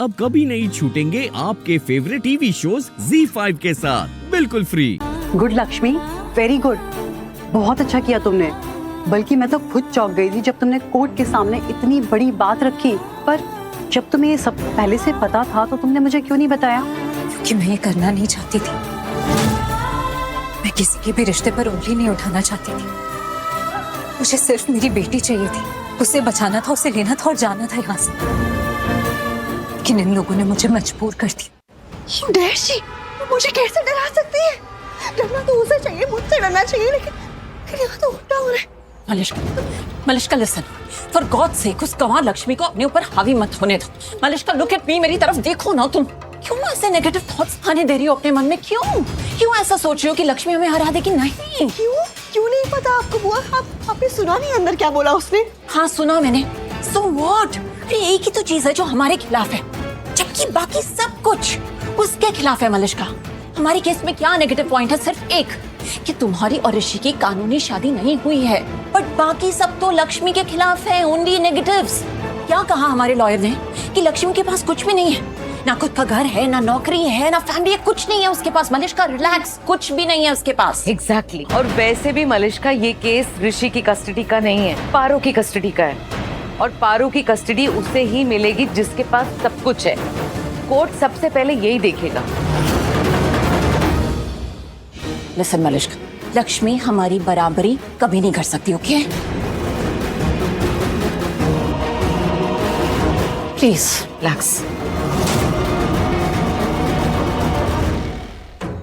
अब कभी नहीं छूटेंगे आपके फेवरेट टीवी शोज ZEE5 के साथ बिल्कुल free. Good Lakshmi, very good. बहुत अच्छा किया तुमने। बल्कि मैं तो खुद चौंक गई थी जब तुमने कोर्ट के सामने इतनी बड़ी बात रखी। पर जब तुम्हें ये सब पहले से पता था तो तुमने मुझे क्यों नहीं बताया? क्योंकि मैं ये करना नहीं चाहती थी। मैं किसी के भी रिश्ते पर उंगली नहीं उठाना चाहती थी। मुझे सिर्फ मेरी बेटी चाहिए थी। उसे बचाना था, उसे लेना था और जाना था यहाँ से। लेकिन इन लोगों ने मुझे मजबूर कर दिया। डैशी, मुझे कैसे डरा सकती है? डरना तो उसे चाहिए, मुझसे डरना चाहिए, लेकिन यहाँ तो उल्टा हो रहा है। Malishka listen, for God sake उस गंवार लक्ष्मी को अपने ऊपर हावी मत होने दो। मलिश्का लुक एट मी, मेरी तरफ देखो ना। तुम क्यों ऐसे नेगेटिव थॉट्स आने दे रही हो अपने मन में? क्यों ऐसा सोच रही हो कि लक्ष्मी हमें हरा देगी? नहीं। क्यों नहीं पता आपको बुआ? आपने सुना नहीं अंदर क्या बोला उसने? हाँ सुना मैंने। So what? अरे एक ही तो चीज है जो हमारे खिलाफ है, जबकि बाकी सब कुछ उसके खिलाफ है। मलिश्का, हमारी केस में क्या नेगेटिव पॉइंट है? सिर्फ एक, कि तुम्हारी और ऋषि की कानूनी शादी नहीं हुई है। बट बाकी सब तो लक्ष्मी के खिलाफ है। Only negatives. क्या कहा हमारे लॉयर ने कि लक्ष्मी के पास कुछ भी नहीं है, ना खुद का घर है, ना नौकरी है, ना फैमिली है, कुछ नहीं है उसके पास। मलिश्का रिलैक्स, कुछ भी नहीं है उसके पास। एग्जैक्टली। और वैसे भी मलिश्का, ये केस ऋषि की कस्टडी का नहीं है, पारो की कस्टडी का है। और पारो की कस्टडी उसे ही मिलेगी जिसके पास सब कुछ है। कोर्ट सबसे पहले यही देखेगा। लिसन मलिश्का, लक्ष्मी हमारी बराबरी कभी नहीं कर सकती, ओके? Please relax.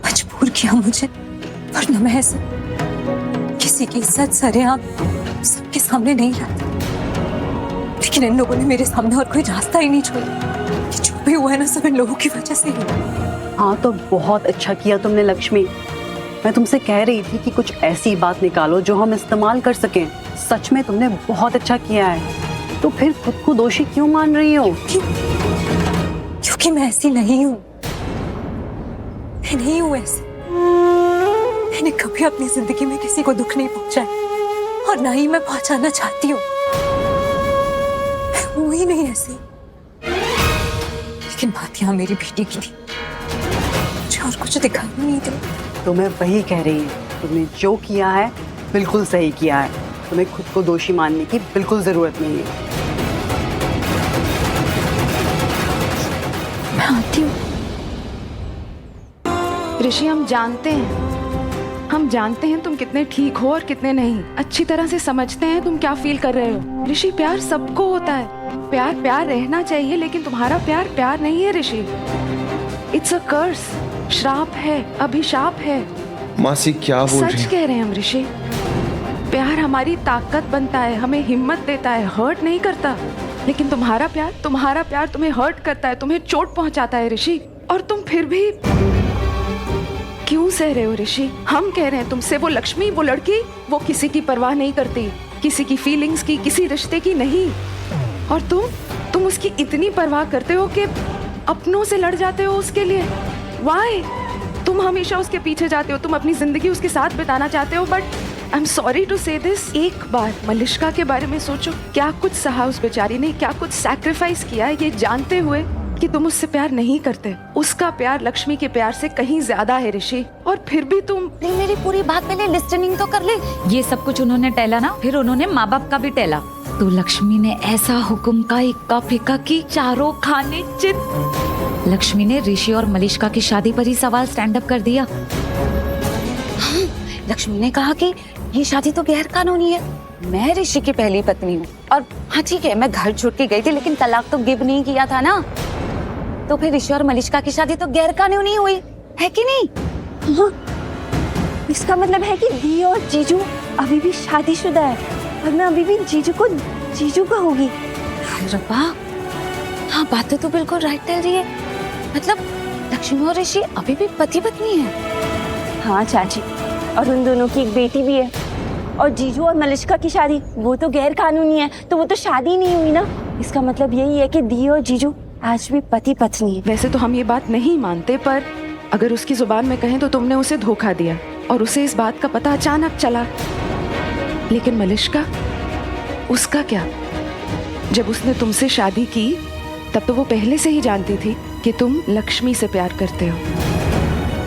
मजबूर किया मुझे, वरना मैं ऐसे किसी की इज्जत सरेआम सबके सामने नहीं लाती। लेकिन इन लोगों ने मेरे सामने और कोई रास्ता ही नहीं छोड़ा। कि जो भी हुआ है ना, सब इन लोगों की वजह से ही। हाँ तो बहुत अच्छा किया तुमने लक्ष्मी। मैं तुमसे कह रही थी कि कुछ ऐसी बात निकालो जो हम इस्तेमाल कर सकें। सच में तुमने बहुत अच्छा किया है। तो फिर खुद को दोषी क्यों मान रही हो? क्योंकि मैं ऐसी नहीं हूँ। मैं नहीं हूँ ऐसी। मैंने कभी अपनी जिंदगी में किसी को दुख नहीं पहुंचाया और ना ही मैं पहुंचाना चाहती हूँ। मैं हूँ ही नहीं ऐसी। लेकिन बात यहाँ मेरी बेटी की थी, मुझे और कुछ दिखाई नहीं दिया। तो मैं वही कह रही हूँ, तुमने जो किया है बिल्कुल सही किया है। तुम्हें खुद को दोषी मानने की बिल्कुल जरूरत नहीं है। मैं आती हूँ। ऋषि, हम जानते हैं तुम कितने ठीक हो और कितने नहीं। अच्छी तरह से समझते हैं तुम क्या फील कर रहे हो। ऋषि, प्यार सबको होता है। प्यार रहना चाहिए, लेकिन तुम्हारा प्यार नहीं है ऋषि। इट्स अ कर्स, श्राप है, अभिशाप है। मासी क्या बोल रही? सच कह रहे हैं हम ऋषि। प्यार हमारी ताकत बनता है, हमें हिम्मत देता है, हर्ट नहीं करता। लेकिन तुम्हारा प्यार तुम्हें हर्ट करता है, तुम्हें चोट पहुंचाता है ऋषि। और तुम फिर भी क्यों सह रहे हो ऋषि? हम कह रहे हैं तुमसे, वो लक्ष्मी, वो लड़की, वो किसी की परवाह नहीं करती, किसी की फीलिंग्स की, किसी रिश्ते की नहीं। और तुम उसकी इतनी परवाह करते हो कि अपनों से लड़ जाते हो उसके लिए। Why? तुम हमेशा उसके पीछे जाते हो, तुम अपनी जिंदगी उसके साथ बिताना चाहते हो। But I am sorry to say this, एक बार मलिश्का के बारे में सोचो। क्या कुछ सहा उस बेचारी ने, क्या कुछ सैक्रिफाइस किया है, ये जानते हुए कि तुम उससे प्यार नहीं करते। उसका प्यार लक्ष्मी के प्यार से कहीं ज्यादा है ऋषि। और फिर भी तुम मेरी पूरी बात पहले लिस्टनिंग तो कर ले। ये सब कुछ उन्होंने टहला ना, फिर उन्होंने माँ बाप का भी टहला। तो लक्ष्मी ने ऐसा हुक्म का इक्का फिक्का की चारों खाने चित। लक्ष्मी ने ऋषि और मलिश्का की शादी पर ही सवाल स्टैंड अप कर दिया। हाँ, लक्ष्मी ने कहा कि ये शादी तो गैर कानूनी है। मैं ऋषि की पहली पत्नी हूँ और हाँ ठीक है, मैं घर छोड़ के गई थी, लेकिन तलाक तो गिव नहीं किया था ना। तो फिर ऋषि और मलिश्का की शादी तो गैर कानूनी हुई है कि नहीं? हाँ, इसका मतलब है कि दी और जीजू अभी भी शादीशुदा है और मैं अभी भी जीजू कहूंगी। रब्बा, हाँ बातें तो बिल्कुल राइट कह रही है। मतलब लक्ष्मी और ऋषि अभी भी पति पत्नी है। हाँ चाची, और उन दोनों की एक बेटी भी है। और जीजू और मलिश्का की शादी वो तो गैर कानूनी है, तो वो तो शादी नहीं हुई ना। इसका मतलब यही है कि दी और जीजू आज भी पति पत्नी है। वैसे तो हम ये बात नहीं मानते, पर अगर उसकी जुबान में कहें तो तुमने उसे धोखा दिया और उसे इस बात का पता अचानक चला। लेकिन मलिश्का, उसका क्या? जब उसने तुमसे शादी की तब तो वो पहले से ही जानती थी कि तुम लक्ष्मी से प्यार करते हो।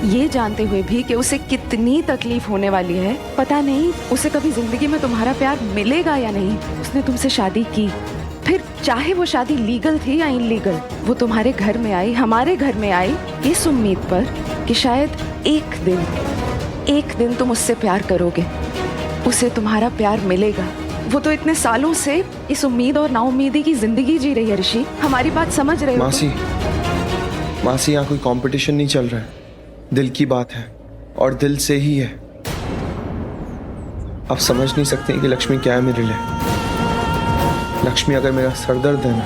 ये जानते हुए भी कि उसे कितनी तकलीफ होने वाली है, पता नहीं उसे कभी जिंदगी में तुम्हारा प्यार मिलेगा या नहीं, उसने तुमसे शादी की। फिर चाहे वो शादी लीगल थी या इलीगल, वो तुम्हारे घर में आई, हमारे घर में आई, इस उम्मीद पर कि शायद एक दिन तुम उससे प्यार करोगे, उसे तुम्हारा प्यार मिलेगा। वो तो इतने सालों से इस उम्मीद और नाउम्मीदी की जिंदगी जी रही है ऋषि, हमारी बात समझ रहे हो? मासी यहाँ कोई कंपटीशन नहीं चल रहा है, दिल की बात है और दिल से ही है। आप समझ नहीं सकते कि लक्ष्मी क्या है मेरे लिए। लक्ष्मी अगर मेरा सरदर्द है ना,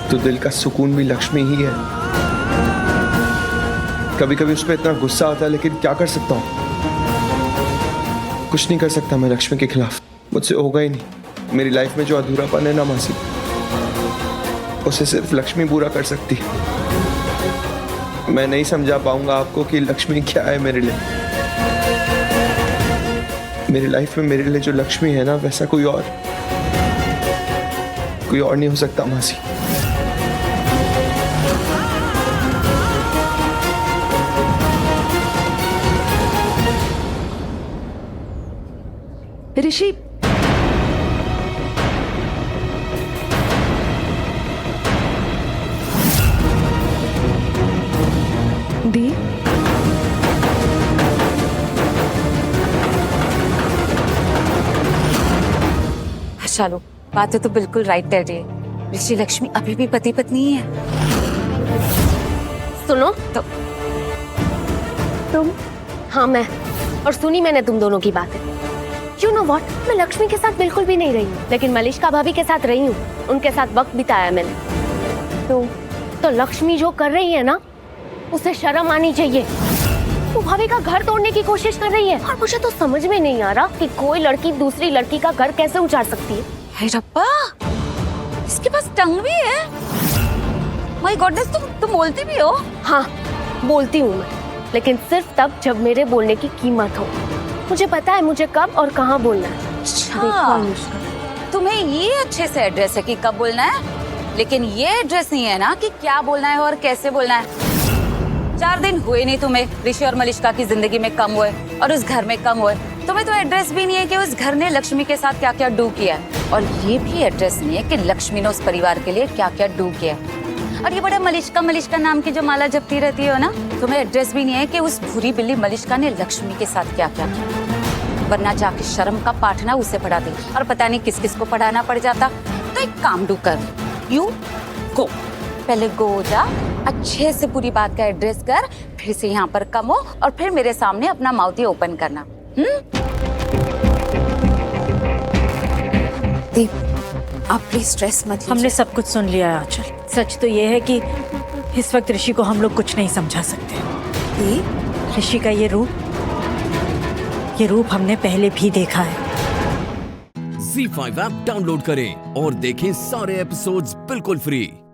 तो दिल का सुकून भी लक्ष्मी ही है। कभी कभी उस पर इतना गुस्सा आता है, लेकिन क्या कर सकता हूँ? कुछ नहीं कर सकता मैं लक्ष्मी के खिलाफ, मुझसे होगा ही नहीं। मेरी लाइफ में जो अधूरापन है ना मासी, उसे सिर्फ लक्ष्मी पूरा कर सकती है। मैं नहीं समझा पाऊंगा आपको कि लक्ष्मी क्या है मेरे लिए। मेरी लाइफ में मेरे लिए जो लक्ष्मी है ना, वैसा कोई और नहीं हो सकता मासी। ऋषि, दी, चलो, बातें तो बिल्कुल राइट कर रही है। ऋषि लक्ष्मी अभी भी पति पत्नी ही है। सुनो तो तुम, हाँ मैं, और सुनी मैंने तुम दोनों की बातें। You know what? मैं लक्ष्मी के साथ बिल्कुल भी नहीं रही हूँ, लेकिन मलिष्का भाभी के साथ रही हूँ। उनके साथ वक्त बिताया मैंने। तो लक्ष्मी जो कर रही है ना, उसे शर्म आनी चाहिए। वो भाभी का घर तोड़ने की कोशिश कर रही है, और मुझे तो समझ में नहीं आ रहा कि कोई लड़की दूसरी लड़की का घर कैसे उजाड़ सकती है। हे रब्बा, इसके पास टंग भी है। माय गॉडनेस, तुम बोलती भी हो? हाँ, बोलती हूँ मैं, लेकिन सिर्फ तब जब मेरे बोलने की कीमत हो। मुझे पता है मुझे कब और कहाँ बोलना है। अच्छा, तुम्हें ये अच्छे से एड्रेस है कि कब बोलना है, लेकिन ये एड्रेस नहीं है ना कि क्या बोलना है और कैसे बोलना है। 4 दिन हुए नहीं तुम्हें ऋषि और मलिष्का की जिंदगी में कम हुए और उस घर में कम हुए। तुम्हें तो एड्रेस भी नहीं है कि उस घर ने लक्ष्मी के साथ क्या क्या डू किया, और ये भी एड्रेस नहीं है कि लक्ष्मी ने उस परिवार के लिए क्या क्या डू किया। और ये बड़ा मलिष्का नाम की जो माला जपती रहती हो ना, तुम्हें एड्रेस भी नहीं है कि उस बुरी बिल्ली मलिष्का ने लक्ष्मी के साथ क्या क्या किया। वरना जाके शर्म का पाठ ना उसे पढ़ा दे, और पता नहीं किस किस को पढ़ाना पड़ जाता। तो एक काम डू कर, यू गो, पहले गो जा, अच्छे से पूरी बात का एड्रेस कर, फिर से यहाँ पर कम हो, और फिर मेरे सामने अपना माउथ ही ओपन करना। दीप, आप प्लीज स्ट्रेस मत लीजिए। हमने सब कुछ सुन लिया है आंचल। सच तो ये है कि इस वक्त ऋषि को हम लोग कुछ नहीं समझा सकते। ऋषि का ये रूप हमने पहले भी देखा है। ZEE5 ऐप डाउनलोड करें और देखें सारे एपिसोड्स बिल्कुल फ्री।